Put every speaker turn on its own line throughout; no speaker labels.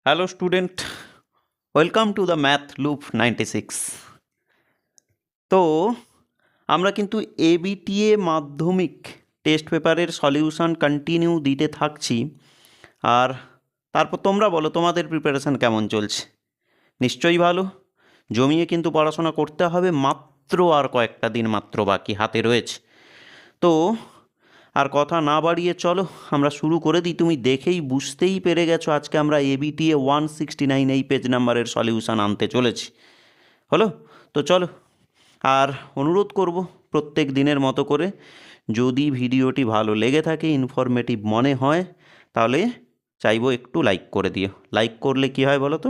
Hello student, welcome to the math loop 96। তো আমরা কিন্তু এবিটিএ মাধ্যমিক টেস্ট পেপারের সলিউশন কন্টিনিউ দিতে থাকছি। আর তারপর তোমরা বলো তোমাদের প্রিপারেশান কেমন চলছে? নিশ্চয়ই ভালো। জমিয়ে কিন্তু পড়াশোনা করতে হবে, মাত্র আর কয়েকটা দিন মাত্র বাকি হাতে রয়েছে। তো আর কথা না বাড়িয়ে চলো আমরা শুরু করে দিই। তুমি দেখেই বুঝতেই পেরে গেছো আজকে আমরা এবিটিএ 169 এই পেজ নাম্বারের সলিউশন আনতে চলেছি। হলো তো চলো। আর অনুরোধ করব প্রত্যেক দিনের মতো করে, যদি ভিডিওটি ভালো লেগে থাকে, ইনফরমেটিভ মনে হয়, তাহলে চাইবো একটু লাইক করে দিও। লাইক করলে কি হয় বলো তো,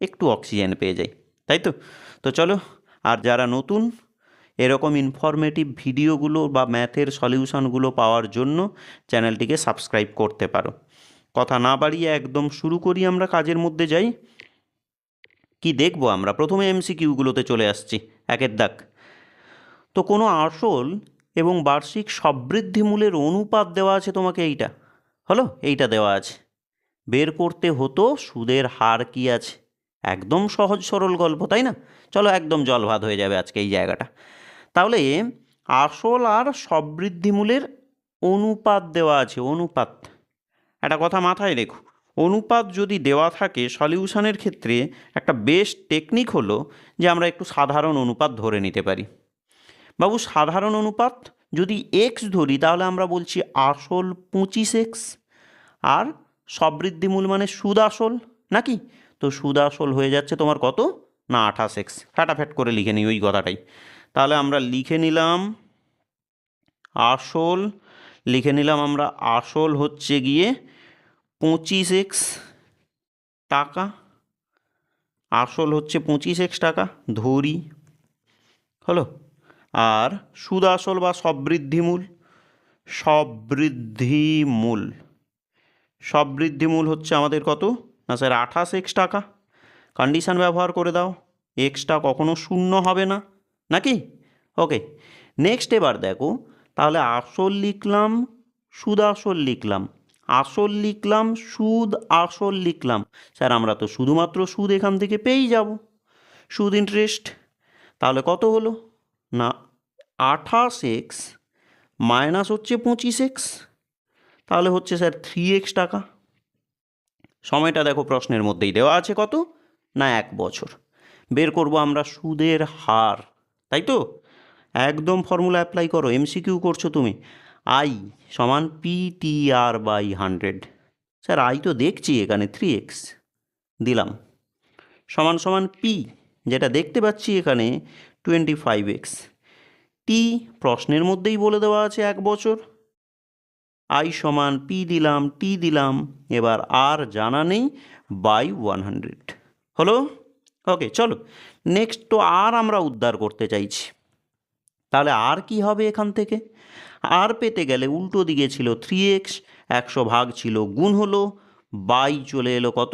একটু অক্সিজেন পেয়ে যাই, তাই তো। তো চলো, আর যারা নতুন এরকম ইনফরমেটিভ ভিডিওগুলো বা ম্যাথের সলিউশনগুলো পাওয়ার জন্য চ্যানেলটিকে সাবস্ক্রাইব করতে পারো। কথা না বাড়িয়ে একদম শুরু করি, আমরা কাজের মধ্যে যাই। কি দেখবো আমরা? প্রথমে এমসিকিউগুলোতে চলে আসছি, একের দাগ। তো কোনো আসল এবং বার্ষিক সবৃদ্ধিমূলের অনুপাত দেওয়া আছে তোমাকে, এইটা হলো, এইটা দেওয়া আছে। বের করতে হতো সুদের হার কি আছে। একদম সহজ সরল গল্প, তাই না? চলো, একদম জল ভাত হয়ে যাবে আজকে এই জায়গাটা। তাহলে আসল আর সবৃদ্ধিমূলের অনুপাত দেওয়া আছে। অনুপাত, একটা কথা মাথায় রেখো, অনুপাত যদি দেওয়া থাকে সলিউশনের ক্ষেত্রে একটা বেস্ট টেকনিক হলো যে আমরা একটু সাধারণ অনুপাত ধরে নিতে পারি। বাবু, সাধারণ অনুপাত যদি এক্স ধরি তাহলে আমরা বলছি আসল 25x, আর সবৃদ্ধিমূল মানে সুদ আসল, নাকি? তো সুদ আসল হয়ে যাচ্ছে তোমার কত না 28x। ফ্যাটাফ্যাট করে লিখে নিই ওই কথাটাই। তাহলে আমরা লিখে নিলাম আসল, লিখে নিলাম আমরা আসল হচ্ছে গিয়ে 25x টাকা, আসল হচ্ছে 25x টাকা ধরি, হলো। আর সুদ আসল বা সবৃদ্ধিমূল, সবৃদ্ধিমূল, সবৃদ্ধিমূল হচ্ছে আমাদের কত না স্যার 28x টাকা। কন্ডিশান ব্যবহার করে দাও, এক্সটা কখনো শূন্য হবে না, নাকি? ওকে, নেক্সট এবার দেখো, তাহলে আসল লিখলাম, সুদ আসল লিখলাম, আসল লিখলাম, সুদ আসল লিখলাম। স্যার আমরা তো শুধুমাত্র সুদ এখান থেকে পেয়েই যাব, সুদ ইন্টারেস্ট। তাহলে কত হলো না 28x মাইনাস হচ্ছে 25x, তাহলে হচ্ছে স্যার 3x টাকা। সময়টা দেখো প্রশ্নের মধ্যেই দেওয়া আছে, কত না 1 বছর। বের করব আমরা সুদের হার, তাই তো। একদম ফর্মুলা অ্যাপ্লাই করো, এমসিকিউ করছো তুমি। আই সমান PTR/100। স্যার আই তো দেখছি এখানে 3x দিলাম, সমান সমান পি, যেটা দেখতে পাচ্ছি এখানে 25x। টি প্রশ্নের মধ্যেই বলে দেওয়া আছে 1 বছর। আই সমান পি দিলাম, টি দিলাম, এবার আর জানা নেই, বাই 100 হলো। ওকে চলো নেক্সট। তো আর আমরা উদ্ধার করতে চাইছি, তাহলে আর কি হবে এখান থেকে? আর পেতে গেলে উল্টো দিকে ছিল 3x, 100 ভাগ ছিল গুণ হলো, বাই চলে এলো কত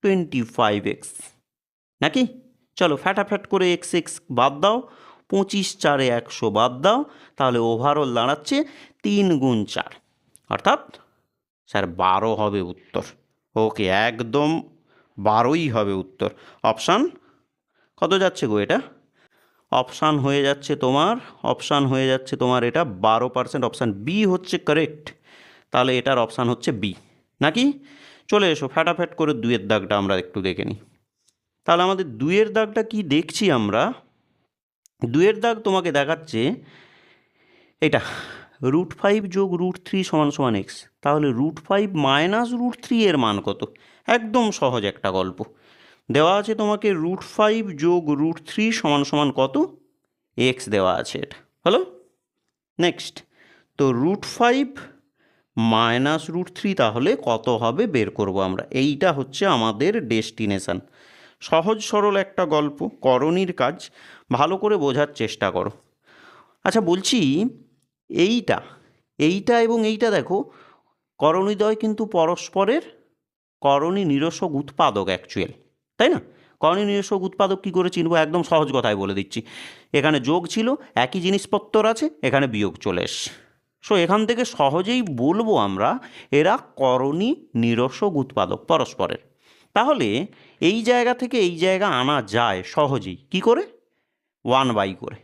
25x, নাকি? চলো ফ্যাটাফ্যাট করে এক্স এক্স বাদ দাও, 25 4 100 বাদ দাও, তাহলে ওভারঅল দাঁড়াচ্ছে 3 গুণ 4, অর্থাৎ স্যার 12 হবে উত্তর। ওকে, একদম 12ই হবে উত্তর। অপশান কত যাচ্ছে গো এটা? অপশান হয়ে যাচ্ছে তোমার, অপশান হয়ে যাচ্ছে তোমার এটা 12%। অপশান বি হচ্ছে কারেক্ট। তাহলে এটার অপশান হচ্ছে বি, নাকি? চলে এসো ফ্যাটাফ্যাট করে 2-এর দাগটা আমরা একটু দেখে নিই। তাহলে আমাদের 2-এর দাগটা কি দেখছি আমরা? 2-এর দাগ তোমাকে দেখাচ্ছে এটা √5 যোগ √3 সমান সমান এক্স। তাহলে √5 মাইনাস √3 এর মান কত? একদম সহজ একটা গল্প, দেওয়া আছে তোমাকে √5 যোগ √3 সমান সমান কত? এক্স দেওয়া আছে, এটা হলো। নেক্সট, তো √5 মাইনাস √3 তাহলে কত হবে বের করব আমরা। এইটা হচ্ছে আমাদের ডেস্টিনেশান। সহজ সরল একটা গল্প, করণীর কাজ, ভালো করে বোঝার চেষ্টা করো। আচ্ছা বলছি, এইটা এইটা এবং এইটা দেখো, করণীদ্বয় কিন্তু পরস্পরের করণী নিরসক উৎপাদক অ্যাকচুয়াল, তাই না? করণী নিরসক উৎপাদক কী করে চিনবো? একদম সহজ কথায় বলে দিচ্ছি, এখানে যোগ ছিল, একই জিনিসপত্র আছে, এখানে বিয়োগ চলে এসছে। সো এখান থেকে সহজেই বলবো আমরা এরা করণী নিরসক উৎপাদক পরস্পরের। তাহলে এই জায়গা থেকে এই জায়গা আনা যায় সহজেই কি করে? 1/, করে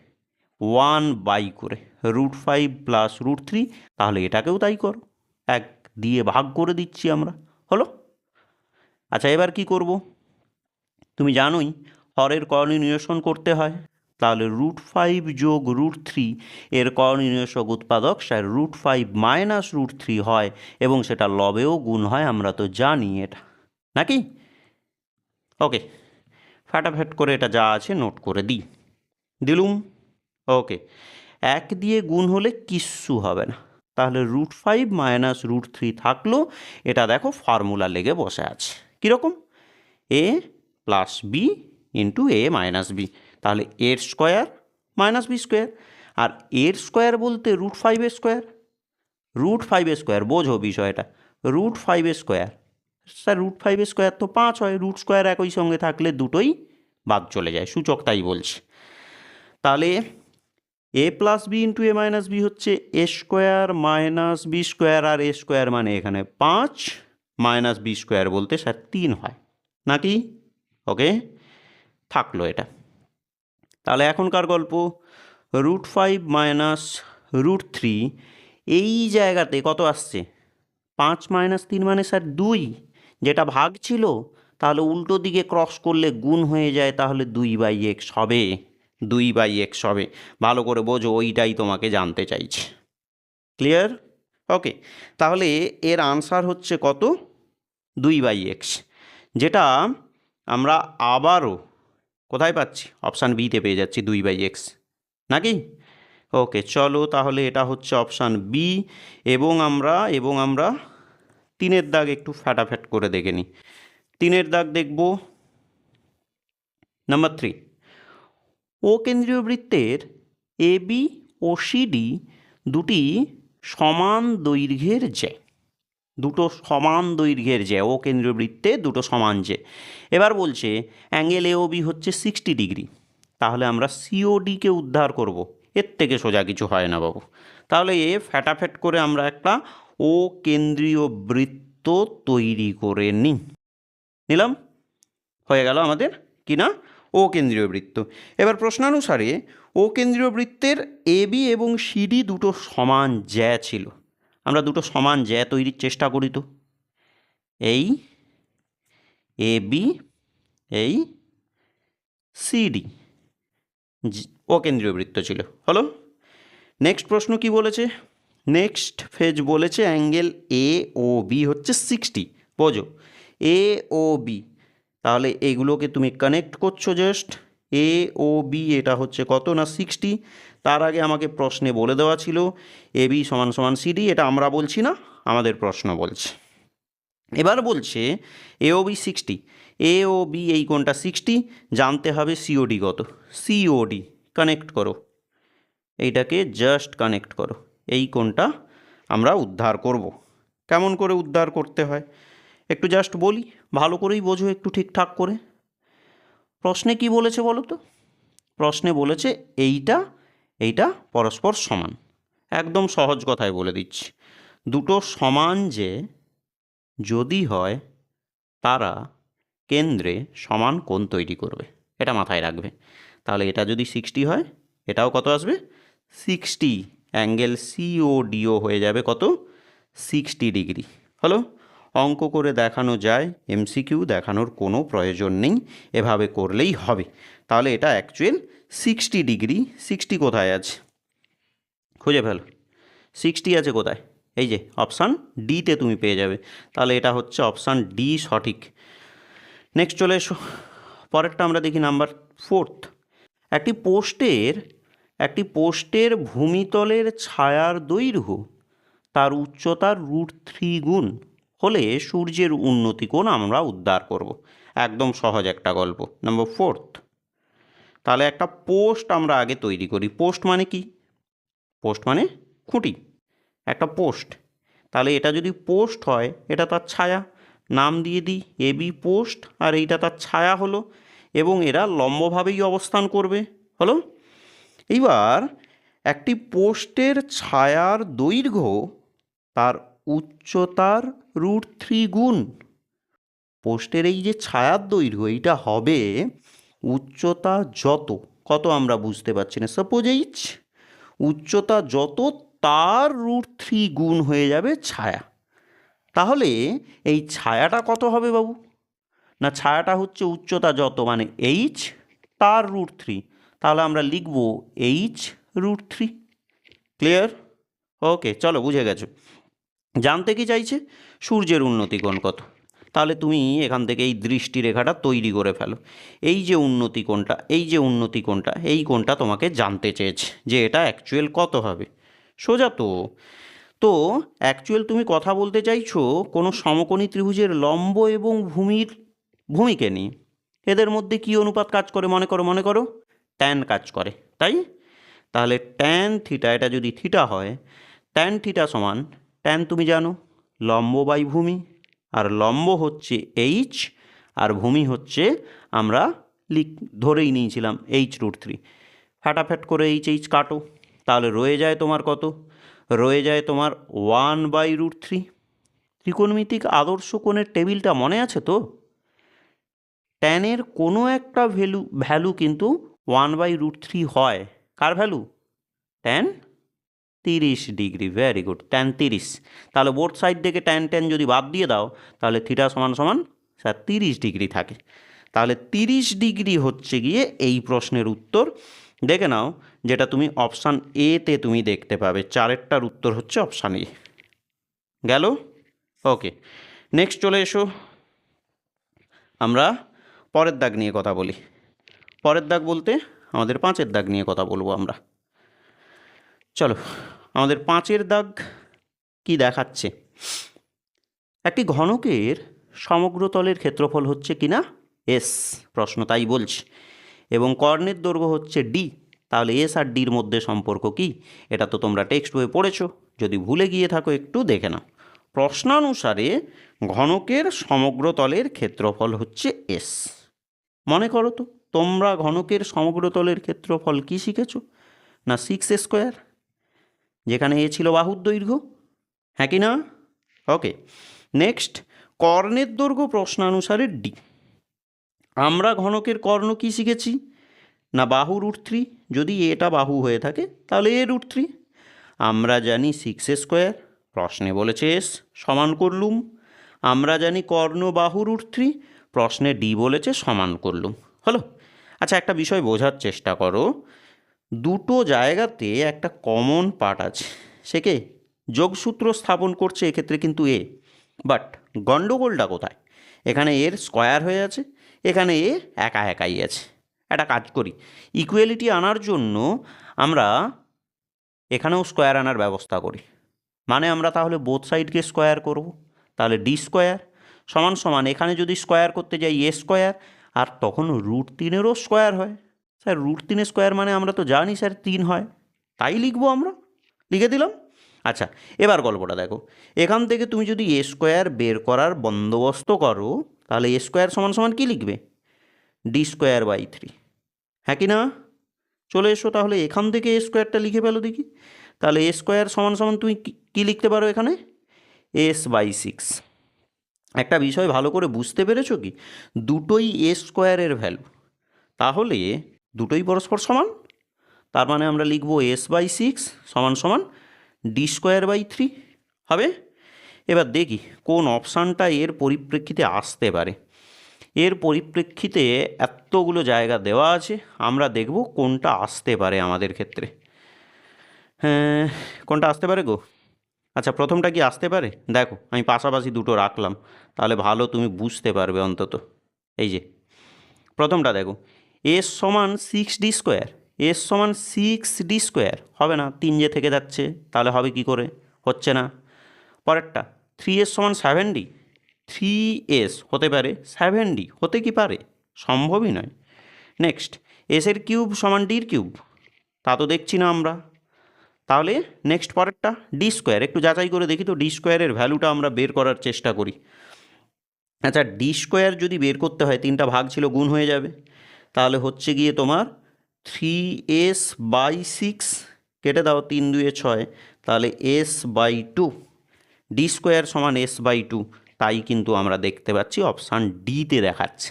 1/, করে √5 প্লাস √3। তাহলে এটাকেও তাই করো, 1 দিয়ে ভাগ করে দিচ্ছি আমরা, হলো। আচ্ছা, এবার কি করব? তুমি জানোই হরের করণীয় নিরসন করতে হয়। তাহলে √5 যোগ √3 এর করণীয় নিরসক উৎপাদক স্যার √5 মাইনাস √3 হয় এবং সেটা লবেও গুণ হয়, আমরা তো জানি এটা, নাকি? ওকে, ফ্যাটাফ্যাট করে এটা যা আছে নোট করে দিলুম। ওকে, 1 দিয়ে গুণ হলে কিচ্ছু হবে না, তাহলে √5 মাইনাস √3 থাকলো। এটা দেখো ফর্মুলা লেগে বসে আছে কীরকম, এ প্লাস বি ইন্টু এ মাইনাস বি। তাহলে এর স্কোয়ার মাইনাস বি স্কোয়ার, আর এর স্কোয়ার বলতে √5 স্কোয়ার। √5 স্কোয়ার বোঝো বিষয়টা, √5 স্কোয়ার স্যার √5 স্কোয়ার তো 5 হয়, রুট স্কোয়ার একই সঙ্গে থাকলে দুটোই বাদ চলে যায়, সূচক তাই বলছে। তাহলে এ প্লাস বি ইন্টু এ মাইনাস বি হচ্ছে এ স্কোয়ার মাইনাস বি স্কোয়ার, আর এ স্কোয়ার মানে এখানে 5 মাইনাস বি স্কোয়ার বলতে স্যার 3 হয়, নাকি? ওকে, থাকলো এটা। তাহলে এখনকার গল্প, √5 মাইনাস √3 এই জায়গাতে কত আসছে? 5 মাইনাস 3 মানে স্যার 2, যেটা ভাগ ছিল তাহলে উল্টো দিকে ক্রস করলে গুণ হয়ে যায়, তাহলে 2/x হবে, 2/x হবে। ভালো করে বোঝো, ওইটাই তোমাকে জানতে চাইছে। ক্লিয়ার? ওকে, তাহলে এর আনসার হচ্ছে কত? 2/x, যেটা আমরা আবারও কোথায় পাচ্ছি? অপশান বিতে পেয়ে যাচ্ছি 2/x, নাকি? ওকে, চলো তাহলে এটা হচ্ছে অপশান বি। এবং আমরা 3-এর দাগ একটু ফ্যাটাফ্যাট করে দেখে নিই। 3-এর দাগ দেখব, নাম্বার 3, ও কেন্দ্রীয় বৃত্তের এ বি ও সিডি দুটি সমান দৈর্ঘ্যের জ্যা, দুটো সমান দৈর্ঘ্যের জ্যা, ও কেন্দ্রীয় বৃত্তে দুটো সমান জ্যা। এবার বলছে অ্যাঙ্গেল এ ও বি হচ্ছে 60 ডিগ্রি, তাহলে আমরা সিওডিকে উদ্ধার করব। এর থেকে সোজা কিছু হয় না বাবু। তাহলে এ ফ্যাটাফ্যাট করে আমরা একটা ও কেন্দ্রীয় বৃত্ত তৈরি করে নিলাম, হয়ে গেল আমাদের কি না? ও কেন্দ্রীয় বৃত্ত। এবার প্রশ্নানুসারে ও কেন্দ্রীয় বৃত্তের এ বি এবং সিডি দুটো সমান জ্যা ছিল, আমরা দুটো সমান জ্যা তৈরির চেষ্টা করি। তো এই এ বি, এই সিডি ও কেন্দ্রীয় বৃত্ত ছিল, হলো। নেক্সট প্রশ্ন কি বলেছে? নেক্সট ফেজ বলেছে অ্যাঙ্গেল এ ও বি হচ্ছে 60, বোঝো এ ও বি, তাহলে এগুলোকে তুমি কানেক্ট করছো জাস্ট, এ ও বি এটা হচ্ছে কত না 60। তার আগে আমাকে প্রশ্নে বলে দেওয়া ছিল এ বি সমান সমান সিডি, এটা আমরা বলছি না, আমাদের প্রশ্ন বলছে। এবার বলছে এ ও বি 60, এ ও বি এই কোণটা 60, জানতে হবে সিওডি কত। সিওডি কানেক্ট করো, এইটাকে জাস্ট কানেক্ট করো, এই কোণটা আমরা উদ্ধার করব। কেমন করে উদ্ধার করতে হয় একটু জাস্ট বলি, ভালো করেই বোঝো একটু ঠিকঠাক করে। প্রশ্নে কি বলেছে বলো তো? প্রশ্নে বলেছে এইটা পরস্পর সমান। একদম সহজ কথায় বলে দিচ্ছি, দুটো সমান যে যদি হয় তারা কেন্দ্রে সমান কোণ তৈরি করবে, এটা মাথায় রাখবে। তাহলে এটা যদি 60 হয়, এটাও কত আসবে? 60। অ্যাঙ্গেল সিওডিও হয়ে যাবে কত? 60 ডিগ্রি, হলো। অঙ্ক করে দেখানো যায়, এমসিকিউ দেখানোর কোনো প্রয়োজন নেই, এভাবে করলেই হবে। তাহলে এটা অ্যাকচুয়াল 60 ডিগ্রি। 60 কোথায় আছে খুঁজে ফেলো, 60 আছে কোথায়? এই যে অপশান ডিতে তুমি পেয়ে যাবে। তাহলে এটা হচ্ছে অপশান ডি সঠিক। নেক্সট চলে এসো, পরেরটা আমরা দেখি নাম্বার 4। একটি পোস্টের ভূমিতলের ছায়ার দৈর্ঘ্য তার উচ্চতার √3 গুণ হলে সূর্যের উন্নতি কোণ আমরা উদ্ধার করব। একদম সহজ একটা গল্প। নাম্বার 4, তাহলে একটা পোস্ট আমরা আগে তৈরি করি। পোস্ট মানে কি? পোস্ট মানে খুঁটি, একটা পোস্ট। তাহলে এটা যদি পোস্ট হয়, এটা তার ছায়া, নাম দিয়ে দিই এ বি পোস্ট, আর এইটা তার ছায়া হলো, এবং এরা লম্বভাবেই অবস্থান করবে, হলো। এইবার একটি পোস্টের ছায়ার দৈর্ঘ্য তার উচ্চতার √3 গুণ পোস্টের এই যে ছায়ার দৈর্ঘ্য এইটা হবে উচ্চতা যত, কত আমরা বুঝতে পারছি না, সাপোজ এইচ, উচ্চতা যত তার √3 গুণ হয়ে যাবে ছায়া। তাহলে এই ছায়াটা কত হবে বাবু? না ছায়াটা হচ্ছে উচ্চতা যত মানে এইচ তার √3, তাহলে আমরা লিখব এইচ √3। ক্লিয়ার? ওকে, চলো বুঝে গেছো। জানতে কি চাইছে? সূর্যের উন্নতি কোণ কত। তাহলে তুমি এখান থেকে এই দৃষ্টিরেখাটা তৈরি করে ফেলো। এই যে উন্নতি কোণটা, এই যে উন্নতি কোণটা, এই কোণটা তোমাকে জানতে চেয়েছে যে এটা অ্যাকচুয়াল কত হবে। সোজা তো। তো অ্যাকচুয়াল তুমি কথা বলতে চাইছো কোনো সমকোণী ত্রিভুজের লম্ব এবং ভূমিকে নিয়ে। এদের মধ্যে কী অনুপাত কাজ করে মনে করো ট্যান কাজ করে, তাই? তাহলে ট্যান থিটা, এটা যদি থিটা হয়, ট্যান থিটা সমান, ট্যান তুমি জানো লম্ব বাই ভূমি, আর লম্ব হচ্ছে এইচ আর ভূমি হচ্ছে আমরা ধরেই নিয়েছিলাম এইচ√3। ফ্যাটাফ্যাট করে এইচ কাটো, তাহলে রয়ে যায় তোমার কত? রয়ে যায় তোমার 1/√3। ত্রিকোণমিতিক আদর্শ কোণের টেবিলটা মনে আছে তো? ট্যানের কোনো একটা ভ্যালু কিন্তু 1/√3 হয়। কার value? Tan 30 degree. Very good, tan 30। তাহলে বোথ সাইড থেকে ট্যান যদি বাদ দিয়ে দাও তাহলে থিটা সমান সমান স্যার 30 ডিগ্রি থাকে। তাহলে 30 ডিগ্রি হচ্ছে গিয়ে এই প্রশ্নের উত্তর। দেখে নাও যেটা তুমি অপশান এতে তুমি দেখতে পাবে, 4টার উত্তর হচ্ছে অপশান এ। গেল? ওকে, নেক্সট চলে এসো, আমরা পরের দাগ নিয়ে কথা বলি। পরের দাগ বলতে আমাদের 5এর দাগ নিয়ে কথা বলবো আমরা। চলো, আমাদের 5এর দাগ কি দেখাচ্ছে? একটি ঘনকের সমগ্র তলের ক্ষেত্রফল হচ্ছে কিনা এস, প্রশ্ন তাই বলছে, এবং কর্ণের দৈর্ঘ্য হচ্ছে ডি। তাহলে এস আর ডির মধ্যে সম্পর্ক কি? এটা তো তোমরা টেক্সট বইয়ে পড়েছো, যদি ভুলে গিয়ে থাকো একটু দেখে নাও। প্রশ্নানুসারে ঘনকের সমগ্র তলের ক্ষেত্রফল হচ্ছে এস। মনে করো তো তোমরা ঘনকের সমগ্র তলের ক্ষেত্রফল কি শিখেছো? না 6a², যেখানে এ ছিল বাহুর দৈর্ঘ্য, হ্যাঁ কি না? ওকে, নেক্সট কর্ণের দৈর্ঘ্য প্রশ্নানুসারে ডি। আমরা ঘনকের কর্ণ কি শিখেছি? না বাহু √3, যদি এটা বাহু হয়ে থাকে তাহলে a√3। আমরা জানি 6a², প্রশ্নে বলেছে এস, সমান করলুম। আমরা জানি কর্ণ বাহু √3, প্রশ্নে ডি বলেছে, সমান করলুম। হলো? আচ্ছা, একটা বিষয় বোঝার চেষ্টা করো, দুটো জায়গাতে একটা কমন পার্ট আছে, সে কে? যোগসূত্র স্থাপন করছে এক্ষেত্রে কিন্তু এ, বাট গণ্ডগোলটা কোথায়? এখানে এর স্কোয়ার হয়ে আছে, এখানে এ একা একাই আছে। একটা কাজ করি, ইকুয়ালিটি আনার জন্য আমরা এখানেও স্কোয়ার আনার ব্যবস্থা করি। মানে আমরা তাহলে বোথ সাইডকে স্কোয়ার করব, তাহলে d² সমান সমান, এখানে যদি স্কোয়ার করতে যাই a², আর তখন √3-এরও স্কোয়ার হয়। স্যার √3-এর স্কোয়ার মানে আমরা তো জানি স্যার 3 হয়, তাই লিখবো আমরা, লিখে দিলাম। আচ্ছা, এবার গল্পটা দেখো, এখান থেকে তুমি যদি a² বের করার বন্দোবস্ত করো তাহলে a² সমান সমান কী লিখবে? d²/3, হ্যাঁ কি না? চলে এসো, তাহলে এখান থেকে a²টা লিখে ফেলো দেখি। তাহলে a² সমান সমান তুমি কী লিখতে পারো এখানে? s/6। একটা বিষয় ভালো করে বুঝতে পেরেছো কি? দুটোই a² ভ্যালু, তাহলে দুটোই পরস্পর সমান, তার মানে আমরা লিখব s/6 সমান সমান d²/3 হবে। এবার দেখি কোন অপশানটা এর পরিপ্রেক্ষিতে আসতে পারে। এর পরিপ্রেক্ষিতে এতগুলো জায়গা দেওয়া আছে, আমরা দেখব কোনটা আসতে পারে আমাদের ক্ষেত্রে। হ্যাঁ, কোনটা আসতে পারে গো? আচ্ছা, প্রথমটা কি আসতে পারে? দেখো আমি পাশাপাশি দুটো রাখলাম, তাহলে ভালো তুমি বুঝতে পারবে অন্তত। এই যে প্রথমটা দেখো, s সমান 6d², s সমান 6d², হবে না, 3 যে থেকে যাচ্ছে, তাহলে হবে কি করে? হচ্ছে না। পরেরটা 3s সমান 7d, 3s হতে পারে, 7d হতে কি পারে? সম্ভবই নয়। নেক্সট এসের কিউব সমান d³, তা তো দেখছি না আমরা। তাহলে নেক্সট পরেরটা d², একটু যাচাই করে দেখি তো d²-এর ভ্যালুটা আমরা বের করার চেষ্টা করি। আচ্ছা, d² যদি বের করতে হয়, 3টা ভাগ ছিল গুণ হয়ে যাবে, তাহলে হচ্ছে গিয়ে তোমার 3s/6, কেটে দাও 3×2 = 6, তাহলে s/2, d² সমান s/2, তাই কিন্তু আমরা দেখতে পাচ্ছি অপশান ডিতে দেখাচ্ছে।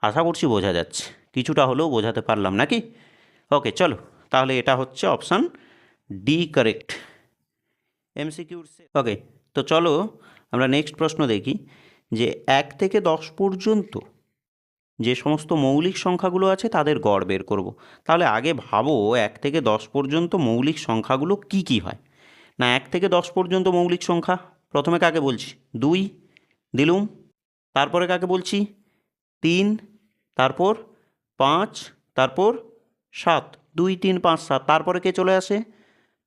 আশা করছি বোঝা যাচ্ছে, কিছুটা হলেও বোঝাতে পারলাম নাকি? ওকে চলো, তাহলে এটা হচ্ছে অপশান ডি কারেক্ট এমসিকিউর। ওকে, তো চলো আমরা নেক্সট প্রশ্ন দেখি যে 1 থেকে 10 পর্যন্ত যে সমস্ত মৌলিক সংখ্যাগুলো আছে তাদের গড় বের করব। তাহলে আগে ভাবো 1 থেকে 10 পর্যন্ত মৌলিক সংখ্যাগুলো কি কি হয়। না, 1 থেকে 10 পর্যন্ত মৌলিক সংখ্যা প্রথমে কাকে বলছি? 2 দিলুম, তারপরে কাকে বলছি? 3, তারপর 5, তারপর 7, 2 3 5 7, তারপরে কে চলে আসে?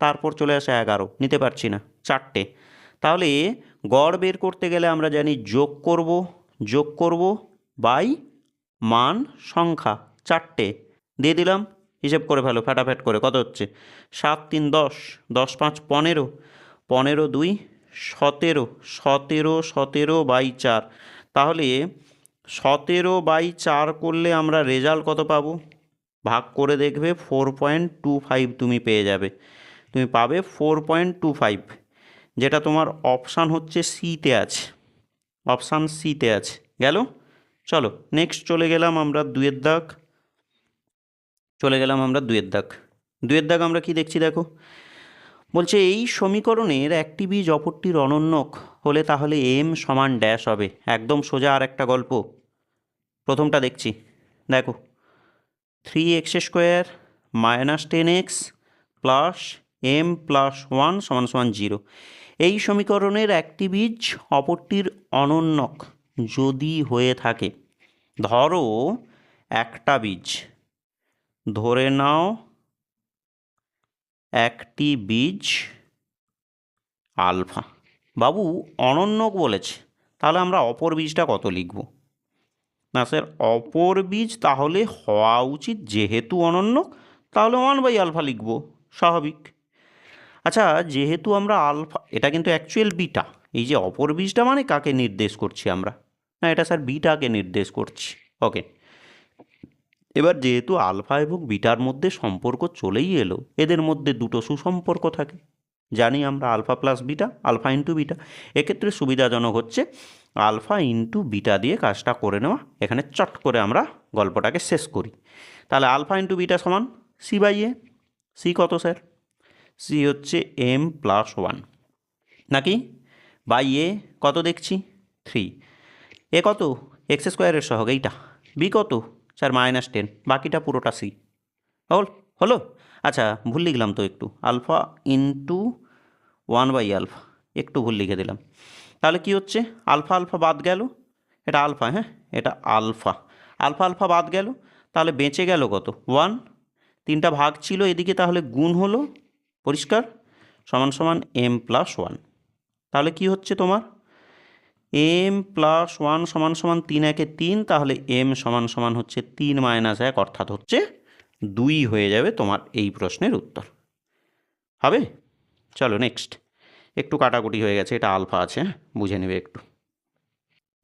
তারপর চলে আসে 11, নিতে পারছি না, 4টে। তাহলে গড় বের করতে গেলে আমরা জানি যোগ করব বাই মান সংখ্যা, 4টে দিয়ে দিলাম, হিসেব করে ফেলো ফটাফট করে, কত হচ্ছে? 7 3 10, 10 5 15, 15 2 17, 17 17 বাই 4। তাহলে 17/4 করলে আমরা রেজাল্ট কত পাবো? ভাগ করে দেখবে 4.25 তুমি পেয়ে যাবে। তুমি পাবে 4.25, যেটা তোমার অপশান হচ্ছে সিতে আছে, অপশান সিতে আছে। গেল? চলো নেক্সট চলে গেলাম আমরা 2-এর দাগ। দুইয়ের দাগ আমরা কি দেখছি দেখো, বলছে এই সমীকরণের একটি বীজ অপরটির অনন্যক হলে তাহলে এম সমান ড্যাশ হবে। একদম সোজা আর একটা গল্প। প্রথমটা দেখছি, দেখো 3x² - 10x plus m plus 1 = 0। এই সমীকরণের একটি বীজ অপরটির অনন্যক যদি হয়ে থাকে, ধরো একটা বীজ, ধরে নাও একটি বীজ আলফা। বাবু অনন্যক বলেছে, তাহলে আমরা অপর বীজটা কত লিখব? না স্যার, অপর বীজ তাহলে হওয়া উচিত, যেহেতু অনন্যক তাহলে 1/α লিখব, স্বাভাবিক। আচ্ছা, যেহেতু আমরা আলফা, এটা কিন্তু অ্যাকচুয়াল বিটা, এই যে অপর বীজটা মানে কাকে নির্দেশ করছি আমরা? না, এটা স্যার বিটাকে নির্দেশ করছি। ওকে, এবার যেহেতু আলফা এবং বিটার মধ্যে সম্পর্ক চলেই এলো, এদের মধ্যে দুটো সুসম্পর্ক থাকে, জানি আমরা alpha plus beta, alpha into beta. এক্ষেত্রে সুবিধাজনক হচ্ছে আলফা ইন্টু বিটা দিয়ে কাজটা করে নেওয়া। এখানে চট করে আমরা গল্পটাকে শেষ করি। তাহলে আলফা ইন্টু বিটা সমান c/a। সি কত স্যার? সি হচ্ছে m+1 নাকি? বাই এ কত দেখছি? 3। এ কত? x² সহগ এইটা। বি কত? স্যার -10, বাকিটা পুরোটা সি। হলো? আচ্ছা, ভুল লিখলাম তো একটু, আলফা ইন্টু 1/α, একটু ভুল লিখে দিলাম। তাহলে কি হচ্ছে? আলফা আলফা বাদ গেল, এটা আলফা, হ্যাঁ এটা আলফা, আলফা আলফা বাদ গেল, তাহলে বেঁচে গেল কত? 1। 3টা ভাগ ছিল এদিকে, তাহলে গুণ হলো, পরিষ্কার, সমান m+1। তাহলে কি হচ্ছে তোমার? m+1 = 3 একে 3, তাহলে m সমান হচ্ছে 3 - 1, অর্থাৎ হচ্ছে 2 হয়ে যাবে তোমার এই প্রশ্নের উত্তর। হবে? চলো নেক্সট, একটু কাটাকুটি হয়ে গেছে, এটা আলফা আছে, হ্যাঁ বুঝে নেবে একটু।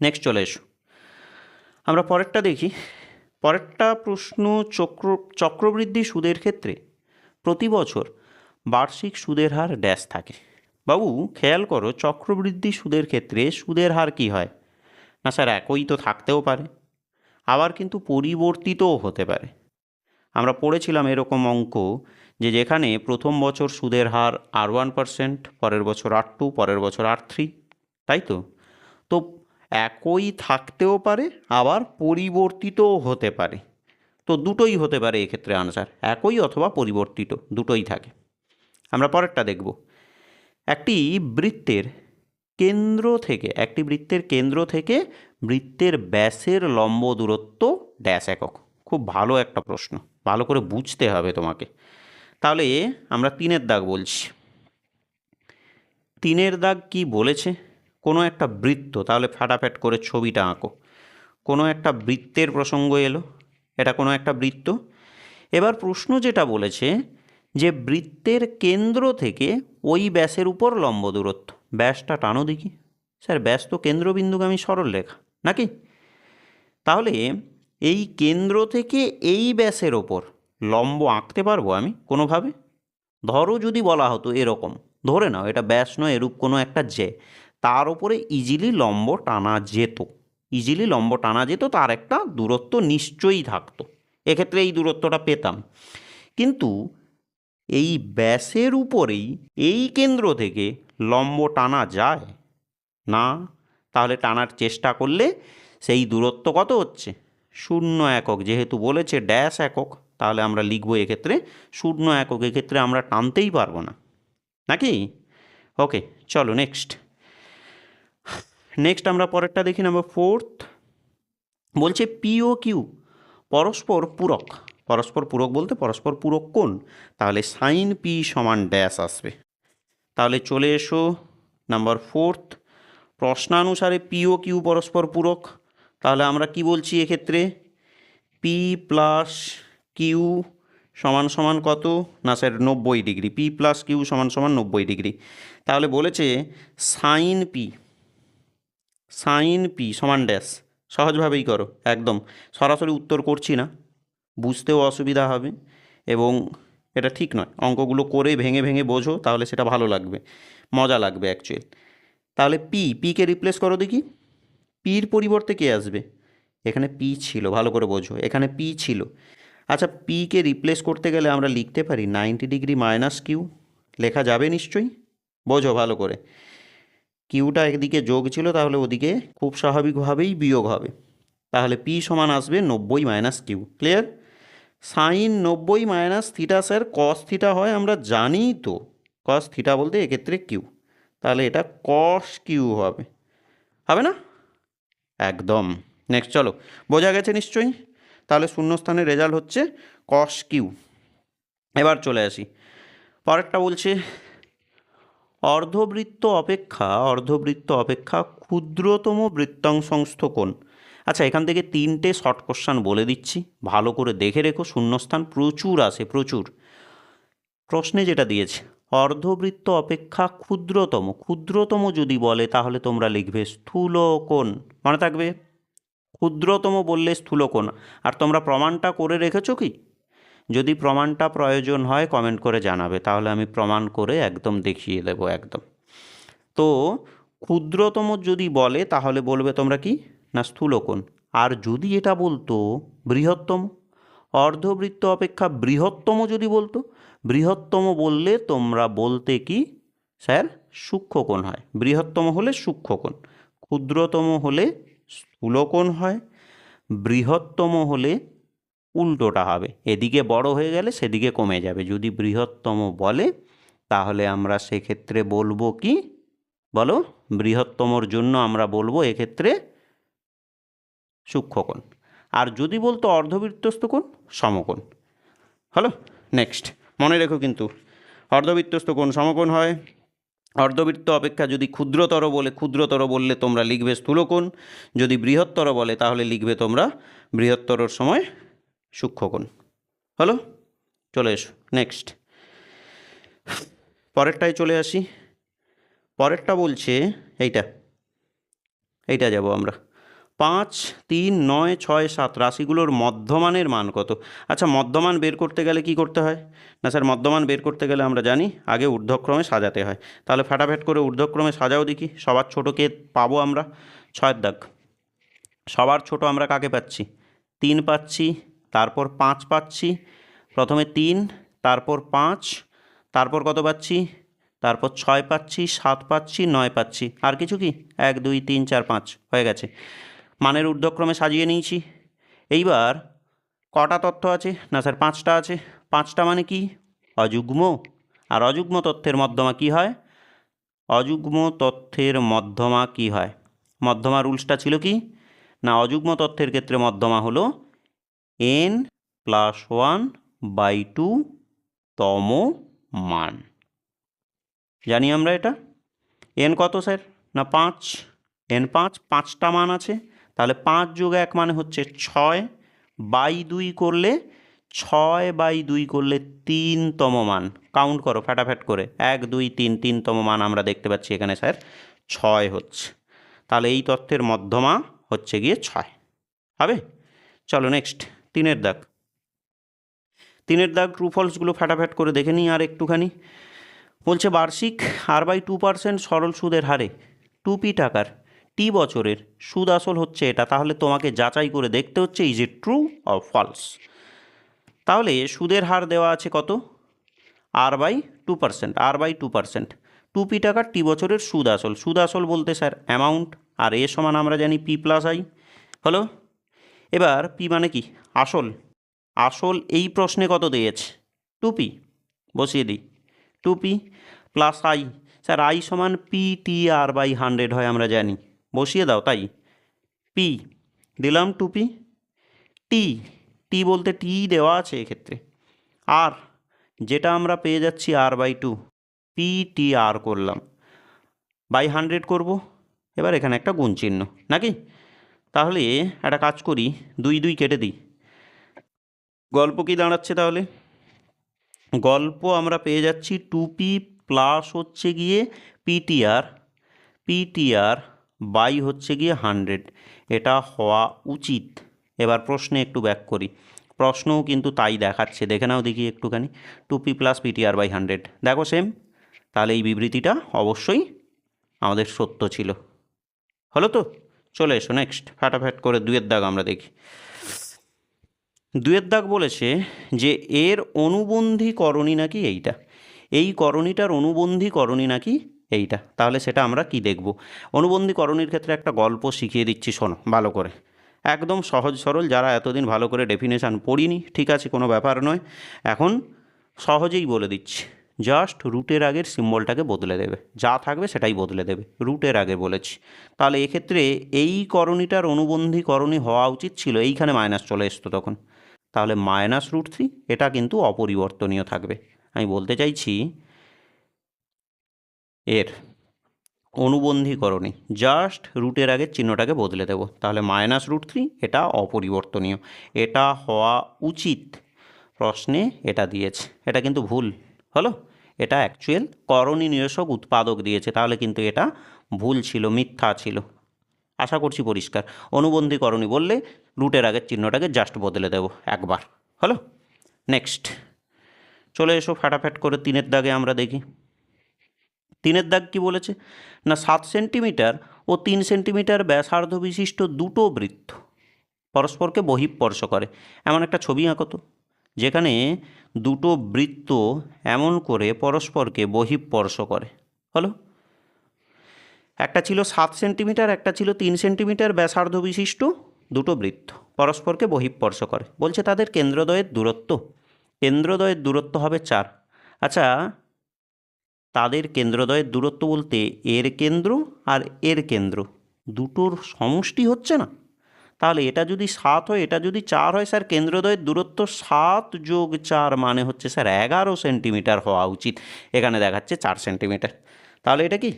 নেক্সট চলে এসো, আমরা পরেরটা দেখি। পরেরটা প্রশ্ন, চক্রবৃদ্ধি সুদের ক্ষেত্রে প্রতি বছর বার্ষিক সুদের হার ড্যাশ থাকে। বাবু খেয়াল করো, চক্রবৃদ্ধি সুদের ক্ষেত্রে সুদের হার কি হয়? না স্যার, একই তো থাকতেও পারে, আবার কিন্তু পরিবর্তিতও হতে পারে। আমরা পড়েছিলাম এরকম অঙ্ক, যে যেখানে প্রথম বছর সুদের হার R1%, পরের বছর R2, পরের বছর R3, তাই তো? তো একই থাকতেও পারে, আবার পরিবর্তিতও হতে পারে। তো দুটোই হতে পারে এক্ষেত্রে আনসার, একই অথবা পরিবর্তিত, দুটোই থাকে। আমরা পরেরটা দেখব, একটি বৃত্তের কেন্দ্র থেকে বৃত্তের ব্যাসের লম্ব দূরত্ব ড্যাশ একক। খুব ভালো একটা প্রশ্ন, ভালো করে বুঝতে হবে তোমাকে। তাহলে আমরা 3-এর দাগ বলছি। 3-এর দাগ কি বলেছে? কোনো একটা বৃত্ত, তাহলে ফাটাফাট করে ছবিটা আঁকো। কোনো একটা বৃত্তের প্রসঙ্গ এলো, এটা কোনো একটা বৃত্ত। এবার প্রশ্ন যেটা বলেছে যে বৃত্তের কেন্দ্র থেকে ওই ব্যাসের উপর লম্ব দূরত্ব। ব্যাসটা টানো দেখি। স্যার ব্যাস তো কেন্দ্রবিন্দুগামী সরলরেখা নাকি? তাহলে এই কেন্দ্র থেকে এই ব্যাসের ওপর লম্ব আঁকতে পারবো আমি কোনোভাবে? ধরো যদি বলা হতো এরকম, ধরে নাও এটা ব্যাস নয়, এরূপ কোনো একটা জ্যা, তার উপরে ইজিলি লম্ব টানা যেত, তার একটা দূরত্ব নিশ্চয়ই থাকতো, এক্ষেত্রে এই দূরত্বটা পেতাম। কিন্তু এই ব্যাসের উপরেই এই কেন্দ্র থেকে লম্ব টানা যায় না, তাহলে টানার চেষ্টা করলে সেই দূরত্ব কত হচ্ছে 0 একক, যেহেতু বলেছে ড্যাশ একক, তাহলে আমরা লিখবো এক্ষেত্রে 0 একক, এক্ষেত্রে আমরা টানতেই পারবো না, নাকি? ওকে, চলো নেক্সট আমরা পরেরটা দেখি। নাম্বার 4 বলছে পি ও কিউ পরস্পর পূরক বলতে পরস্পর পূরক কোণ, তাহলে সাইন পি সমান ড্যাশ আসবে। তাহলে চলে এসো নাম্বার 4, প্রশ্নানুসারে পি ও কিউ পরস্পর পূরক, তাহলে আমরা কি বলছি এক্ষেত্রে পি প্লাস কিউ সমান সমান কত না sir 90 degree, P plus Q সমান সমান 90 ডিগ্রি। তাহলে বলেছে সাইন পি সমান ড্যাশ, সহজভাবেই করো, একদম সরাসরি উত্তর করছি না, বুঝতেও অসুবিধা হবে এবং এটা ঠিক নয়, অঙ্কগুলো করে ভেঙে ভেঙে বোঝো, তাহলে সেটা ভালো লাগবে, মজা লাগবে অ্যাকচুয়ালি। তাহলে পিকে রিপ্লেস করো দেখি, পির পরিবর্তে কে আসবে, এখানে পি ছিল, ভালো করে বোঝো, এখানে পি ছিল। আচ্ছা, পিকে রিপ্লেস করতে গেলে আমরা লিখতে পারি 90 ডিগ্রি মাইনাস কিউ, লেখা যাবে নিশ্চয়ই, বোঝো ভালো করে, কিউটা একদিকে যোগ ছিল, তাহলে ওদিকে খুব স্বাভাবিকভাবেই বিয়োগ হবে, তাহলে পি সমান আসবে 90 minus Q. Clear? Sine 90 minus theta sir cos theta হয়, আমরা জানি তো, কস থিটা বলতে এক্ষেত্রে কিউ, তাহলে এটা কস কিউ হবে না? একদম। নেক্সট চলো, বোঝা গেছে নিশ্চয়ই, তাহলে শূন্যস্থানের রেজাল্ট হচ্ছে কস কিউ। এবার চলে আসি পরেরটা, বলছে অর্ধবৃত্ত অপেক্ষা ক্ষুদ্রতম বৃত্তাংশস্থ কোণ। আচ্ছা, এখান থেকে 3টে শর্ট কোশ্চান বলে দিচ্ছি, ভালো করে দেখে রেখো, শূন্যস্থান প্রচুর আসে, প্রচুর। প্রশ্নে যেটা দিয়েছে অর্ধবৃত্ত অপেক্ষা ক্ষুদ্রতম যদি বলে তাহলে তোমরা লিখবে স্থূল কোণ, মনে থাকবে, ক্ষুদ্রতম বললে স্থূল কোণ। আর তোমরা প্রমাণটা করে রেখেছো কি? যদি প্রমাণটা প্রয়োজন হয় কমেন্ট করে জানাবে, তাহলে আমি প্রমাণ করে একদম দেখিয়ে দেবো একদম। তো ক্ষুদ্রতম যদি বলে তাহলে বলবে তোমরা কি না স্থূলকোণ, আর যদি এটা বলতো বৃহত্তম, অর্ধবৃত্ত অপেক্ষা বৃহত্তম যদি বলতো, বৃহত্তম বললে তোমরা বলতে কি স্যার সূক্ষ্মকোণ হয়, বৃহত্তম হলে সূক্ষ্মকোণ, ক্ষুদ্রতম হলে স্থূলকোণ হয়, বৃহত্তম হলে উল্টোটা হবে, এদিকে বড় হয়ে গেলে সেদিকে কমে যাবে। যদি বৃহত্তম বলে তাহলে আমরা সেক্ষেত্রে বলবো কি, বলো, বৃহত্তমর জন্য আমরা বলবো এক্ষেত্রে সূক্ষ্মকোণ, আর যদি বলতো অর্ধবৃত্তস্থ কোণ সমকোণ। হলো? নেক্সট মনে রেখো কিন্তু, অর্ধবৃত্তস্থ কোণ সমকোণ হয়, অর্ধবৃত্ত অপেক্ষা যদি ক্ষুদ্রতর বললে তোমরা লিখবে স্থূলকোণ, যদি বৃহত্তর বলে তাহলে লিখবে তোমরা বৃহত্তরর সময় সূক্ষ্মকোণ। হলো? চলে এসো নেক্সট, পরেরটায় চলে আসি। পরেরটা বলছে এইটা যাব আমরা, 5, 3, 9, 6, 7 রাশিগুলোর মধ্যমানের মান কত? আচ্ছা, মধ্যমান বের করতে গেলে কি করতে হয় না স্যার, মধ্যমান বের করতে গেলে আমরা জানি আগে ঊর্ধ্বক্রমে সাজাতে হয়, তাহলে ফাটাফাট করে ঊর্ধ্বক্রমে সাজাও দেখি। সবার ছোটোকে পাবো আমরা 6 দাগ, সবার ছোট আমরা কাকে পাচ্ছি 3 পাচ্ছি, তারপর 5 পাচ্ছি, প্রথমে 3, তারপর 5, তারপর কত পাচ্ছি, তারপর 6 পাচ্ছি, 7 পাচ্ছি, 9 পাচ্ছি, আর কিছু কি 1, 2, 3, 4, 5 হয়ে গেছে, মানের ঊর্ধ্বক্রমে সাজিয়ে নিয়েছি। এইবার কটা তথ্য আছে না স্যার 5টা আছে, 5টা মানে কি অযুগ্ম, আর অযুগ্ম তথ্যের মধ্যমা কি হয়, মধ্যমা রুলসটা ছিল কি না, অযুগ্ম তথ্যের ক্ষেত্রে মধ্যমা হলো n+1/2 তম মান, জানি আমরা এটা। n কত স্যার না 5, n5, 5টা মান আছে, তাহলে 5 যোগ 1 মানে হচ্ছে 6/2 করলে 3তম মান, কাউন্ট করো ফাটাফাট করে, 1, 2, 3, 3তম মান আমরা দেখতে পাচ্ছি এখানে স্যার 6 হচ্ছে, তাহলে এই তথ্যের মধ্যমা হচ্ছে গিয়ে 6 হবে। চলো নেক্সট, 3-এর দাগ ট্রু ফলসগুলো ফাটাফাট করে দেখে নিই আর একটুখানি। বলছে বার্ষিক R/2% সরল সুদের হারে 2p টাকার টি বছরের সুদ আসল হচ্ছে এটা, তাহলে তোমাকে যাচাই করে দেখতে হচ্ছে is it true or false. তাহলে সুদের হার দেওয়া আছে কত, r/2%, r/2%, 2p টাকার টি বছরের সুদ আসল। সুদ আসল বলতে স্যার অ্যামাউন্ট, আর এ সমান আমরা জানি p+i। হলো, এবার p মানে কি, আসল। আসল এই প্রশ্নে কত দিয়েছে, 2p, বসিয়ে দিই 2p plus i, sir i সমান p/100 হয় আমরা জানি, বসিয়ে দাও। তাই p দিলাম 2p, টি বলতে টি দেওয়া আছে এক্ষেত্রে, আর যেটা আমরা পেয়ে যাচ্ছি r/2, p/r করলাম, বাই 100 করব। এবার এখানে একটা গুণ চিহ্ন নাকি, তাহলে একটা কাজ করি, 2 কেটে দিই। গল্প কি দাঁড়াচ্ছে তাহলে, গল্প আমরা পেয়ে যাচ্ছি 2p প্লাস হচ্ছে গিয়ে পিটিআর বাই হচ্ছে গিয়ে 100, এটা হওয়া উচিত। এবার প্রশ্নে একটু ব্যাক করি, প্রশ্নও কিন্তু তাই দেখাচ্ছে, দেখে নাও দেখি একটুখানি, 2p প্লাস ptr/100, দেখো সেম, তাহলে এই বিবৃতিটা অবশ্যই আমাদের সত্য ছিল। হলো তো, চলে এসো নেক্সট, ফাটাফাট করে 2-এর দাগ আমরা দেখি। 2-এর দাগ বলেছে যে এর অনুবন্ধী করণী নাকি এইটা, এই করণীটার অনুবন্ধী করণী নাকি এইটা, তাহলে সেটা আমরা কি দেখব। অনুবন্ধী করণীর ক্ষেত্রে একটা গল্প শিখিয়ে দিচ্ছি, শোনো ভালো করে, একদম সহজ সরল, যারা এতদিন ভালো করে ডেফিনেশান পড়িনি ঠিক আছে কোনো ব্যাপার নয়, এখন সহজেই বলে দিচ্ছি, জাস্ট রুটের আগের সিম্বলটাকে বদলে দেবে, যা থাকবে সেটাই বদলে দেবে, রুটের আগে বলেছি। তাহলে এক্ষেত্রে এই করণীটার অনুবন্ধী করণী হওয়া উচিত ছিল, এইখানে মাইনাস চলে আসতো তখন, তাহলে -√3, এটা কিন্তু অপরিবর্তনীয় থাকবে। আমি বলতে চাইছি এর অনুবন্ধী করণী, জাস্ট রুটের আগের চিহ্নটাকে বদলে দেব, তাহলে -√3, এটা অপরিবর্তনীয়, এটা হওয়া উচিত। প্রশ্নে এটা দিয়েছে, এটা কিন্তু ভুল হলো, এটা অ্যাকচুয়াল করণী নিরসক উৎপাদক দিয়েছে, তাহলে কিন্তু এটা ভুল ছিল, মিথ্যা ছিল। আশা করছি পরিষ্কার, অনুবন্ধী করণী বললে রুটের আগের চিহ্নটাকে জাস্ট বদলে দেব একবার, হলো। নেক্সট চলে এসো ফাটাফাট করে 3-এর দাগে আমরা দেখি। 3-এর দাগ কি বলেছে না, 7 সেন্টিমিটার ও 3 সেন্টিমিটার ব্যাসার্ধ বিশিষ্ট দুটো বৃত্ত পরস্পরকে বহিঃস্পর্শ করে, এমন একটা ছবি আঁকো তো, যেখানে দুটো বৃত্ত এমন করে পরস্পরকে বহিঃস্পর্শ করে। হলো, একটা ছিল 7 সেন্টিমিটার, একটা ছিল 3 সেন্টিমিটার ব্যাসার্ধ বিশিষ্ট দুটো বৃত্ত পরস্পরকে বহিঃস্পর্শ করে, বলছে তাদের কেন্দ্রদ্বয়ের দূরত্ব হবে 4। আচ্ছা, তাদের কেন্দ্রদ্বয়ের দূরত্ব বলতে এর কেন্দ্র আর এর কেন্দ্র দুটোর সমষ্টি হচ্ছে না, তাহলে এটা যদি 7 হয়, এটা যদি 4 হয়, স্যার কেন্দ্রদ্বয়ের দূরত্ব 7 + 4 মানে হচ্ছে স্যার 11 সেন্টিমিটার হওয়া উচিত, এখানে দেখাচ্ছে 4 সেন্টিমিটার, তাহলে এটা কি,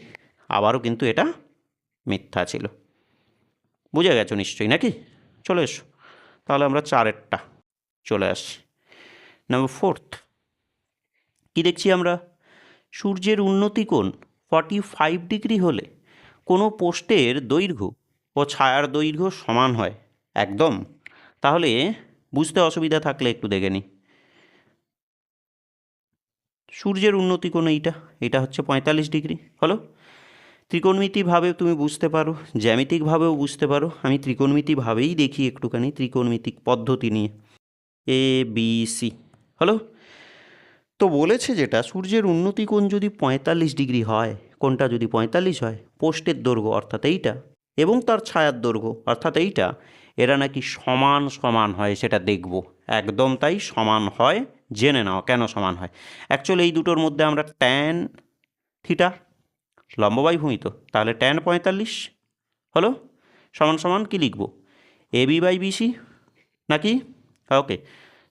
আবারও কিন্তু এটা মিথ্যা ছিল। বুঝে গেছো নিশ্চয়ই নাকি, চলে এসো তাহলে আমরা 4-এরটা চলে আসছি। নাম্বার 4 কি দেখছি আমরা, সূর্যের উন্নতি কোণ 45 ডিগ্রি হলে কোনো পোস্টের দৈর্ঘ্য ও ছায়ার দৈর্ঘ্য সমান হয় একদম। তাহলে বুঝতে অসুবিধা থাকলে একটু দেখে নিই, সূর্যের উন্নতি কোণ এইটা হচ্ছে 45 ডিগ্রি। হলো, ত্রিকোণমিতিভাবে তুমি বুঝতে পারো, জ্যামিতিকভাবেও বুঝতে পারো, আমি ত্রিকোণমিতিভাবেই দেখি একটুখানি, ত্রিকোণমিতিক পদ্ধতি নিয়ে, ABC। হলো, তো বলেছে যেটা, সূর্যের উন্নতি কোণ যদি 45 ডিগ্রি হয়, কোণটা যদি 45 হয়, পোস্টের দৈর্ঘ্য অর্থাৎ এইটা এবং তার ছায়ার দৈর্ঘ্য অর্থাৎ এইটা, এরা নাকি সমান সমান হয়, সেটা দেখব। একদম তাই, সমান হয়, জেনে নাও কেন সমান হয়। অ্যাকচুয়ালি এই দুটোর মধ্যে আমরা ট্যান থিটা লম্ববাই ভূমি, তো তাহলে ট্যান 45 হলো সমান সমান কি লিখব, AB/BC নাকি, ওকে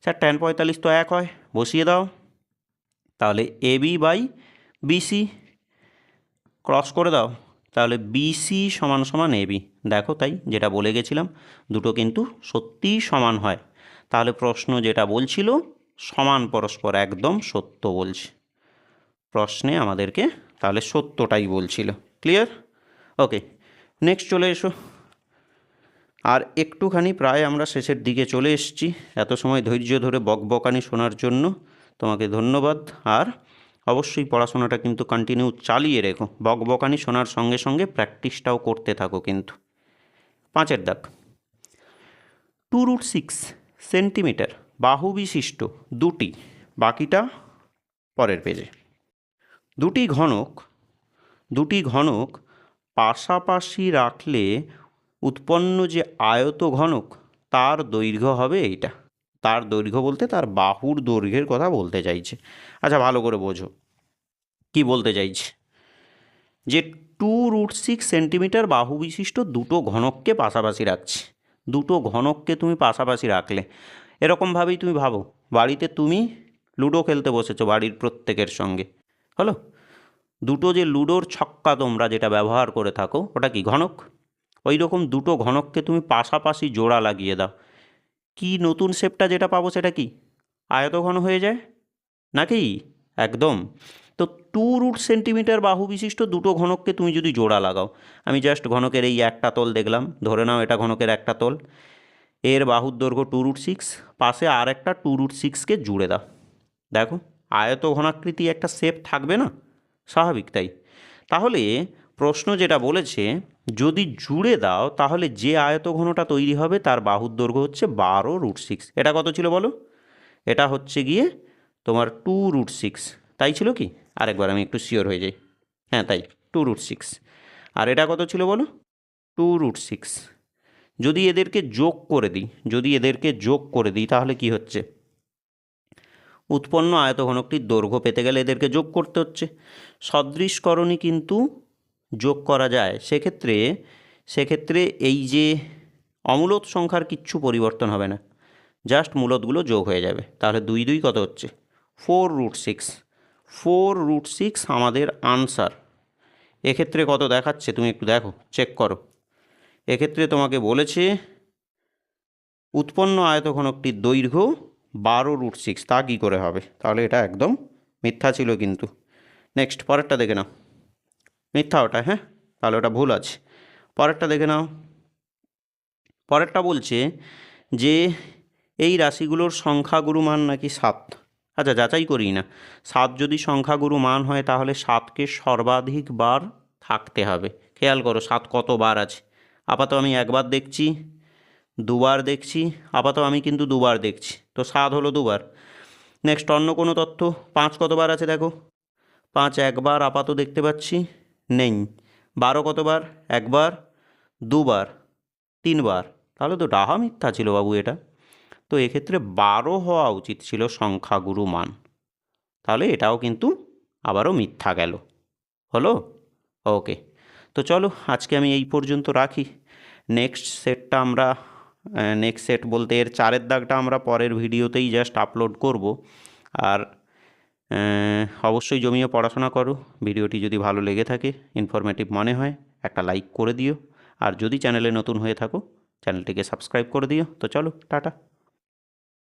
স্যার ট্যান 45 তো 1 হয়, বসিয়ে দাও, তাহলে AB/BC ক্রস করে দাও, তাহলে BC = AB। দেখো তাই যেটা বলে গেছিলাম, দুটো কিন্তু সত্যিই সমান হয়, তাহলে প্রশ্ন যেটা বলছিল সমান পরস্পর একদম সত্য বলছে, প্রশ্নে আমাদেরকে তাহলে সত্যটাই বলছিল। ক্লিয়ার, ওকে নেক্সট চলে এসো, আর একটুখানি প্রায় আমরা শেষের দিকে চলে এসেছি, এত সময় ধৈর্য ধরে বকবকানি শোনার জন্য তোমাকে ধন্যবাদ। আর অবশ্যই পড়াশোনাটা কিন্তু কন্টিনিউ চালিয়ে রেখো, বকবকানি শোনার সঙ্গে সঙ্গে প্র্যাকটিসটাও করতে থাকো কিন্তু। 5 দাগ, 2√6 সেন্টিমিটার বাহু বিশিষ্ট দুটি, বাকিটা পরের পেজে, দুটি ঘনক পাশাপাশি রাখলে উৎপন্ন যে আয়ত ঘনক তার দৈর্ঘ্য হবে এইটা। তার দৈর্ঘ্য বলতে তার বাহুর দৈর্ঘ্যের কথা বলতে চাইছে। আচ্ছা ভালো করে বোঝো কি বলতে চাইছে, যে 2√6 সেন্টিমিটার বাহু বিশিষ্ট দুটো ঘনককে পাশাপাশি রাখছে। দুটো ঘনককে তুমি পাশাপাশি রাখলে এরকমভাবেই তুমি ভাবো, বাড়িতে তুমি লুডো খেলতে বসেছো বাড়ির প্রত্যেকের সঙ্গে, হলো? দুটো যে লুডোর ছক্কা তোমরা যেটা ব্যবহার করে থাকো ওটা কি ঘনক? ওই রকম দুটো ঘনককে তুমি পাশাপাশি জোড়া লাগিয়ে দাও, কি নতুন শেপটা যেটা পাবো সেটা কি আয়তঘন হয়ে যায় নাকি? একদম। তো 2 সেন্টিমিটার বাহু বিশিষ্ট দুটো ঘনককে তুমি যদি জোড়া লাগাও, আমি জাস্ট ঘনকের এই একটা তল দেখলাম, ধরে নাও এটা ঘনকের একটা তল, এর বাহুর দৈর্ঘ্য 2√6, পাশে আর একটা 2√6কে জুড়ে দাও, দেখো আয়ত ঘনাকৃতি একটা শেপ থাকবে না? স্বাভাবিক তাই। তাহলে প্রশ্ন যেটা বলেছে, যদি জুড়ে দাও তাহলে যে আয়ত ঘনটা তৈরি হবে তার বাহুর দৈর্ঘ্য হচ্ছে 12√6। এটা কত ছিল বলো? এটা হচ্ছে গিয়ে তোমার 2√6, তাই ছিল কি? আরেকবার আমি একটু শিওর হয়ে যাই, হ্যাঁ তাই 2√6। আর এটা কত ছিল বলো? 2√6। যদি এদেরকে যোগ করে দিই তাহলে কি হচ্ছে, উৎপন্ন আয়তঘনকটির দৈর্ঘ্য পেতে গেলে এদেরকে যোগ করতে হচ্ছে। সদৃশকরণই কিন্তু যোগ করা যায়, সেক্ষেত্রে এই যে অমূলত সংখ্যার কিচ্ছু পরিবর্তন হবে না, জাস্ট মূলতগুলো যোগ হয়ে যাবে। তাহলে 2 কত হচ্ছে? 4√6। 4√6 আমাদের আনসার। এক্ষেত্রে কত দেখাচ্ছে তুমি একটু দেখো, চেক করো। এক্ষেত্রে তোমাকে বলেছে উৎপন্ন আয়তঘনকটির দৈর্ঘ্য 12√6, তা কী করে হবে? তাহলে এটা একদম মিথ্যা ছিল কিন্তু। নেক্সট পরেরটা দেখে নাও, মিথ্যা ওটা, হ্যাঁ তাহলে ওটা ভুল আছে। পরেরটা দেখে নাও, পরেরটা বলছে যে এই রাশিগুলোর সংখ্যাগুরু মান নাকি 7। আচ্ছা যাচাই করি না, 7 যদি সংখ্যাগুরু মান হয় তাহলে 7কে সর্বাধিক বার থাকতে হবে। খেয়াল করো 7 কত বার আছে, আপাতত আমি একবার দেখছি, দুবার দেখছি, আপাতত আমি কিন্তু দুবার দেখছি, তো 7 হলো দুবার। নেক্সট অন্য কোনো তথ্য, 5 কতবার আছে দেখো, 5 একবার আপাতত দেখতে পাচ্ছি, নেই। 12 কতবার? একবার, দুবার, তিনবার, তাহলে তো ডাহা মিথ্যা ছিল বাবু এটা। তো এক্ষেত্রে 12 হওয়া উচিত ছিল সংখ্যাগুরু মান, তাহলে এটাও কিন্তু আবারও মিথ্যা গেল, হলো? ওকে, তো চলো আজকে আমি এই পর্যন্ত রাখি। নেক্সট সেট বলতে এর 4 দাগটা আমরা পরের ভিডিওতেই জাস্ট আপলোড করব। আর অবশ্যই জমিয়ে পড়াশোনা করো। ভিডিওটি যদি ভালো লেগে থাকে, ইনফরমেটিভ মনে হয়, একটা লাইক করে দিও। আর যদি চ্যানেলে নতুন হয়ে থাকো চ্যানেলটিকে সাবস্ক্রাইব করে দিও। তো চলো টাটা।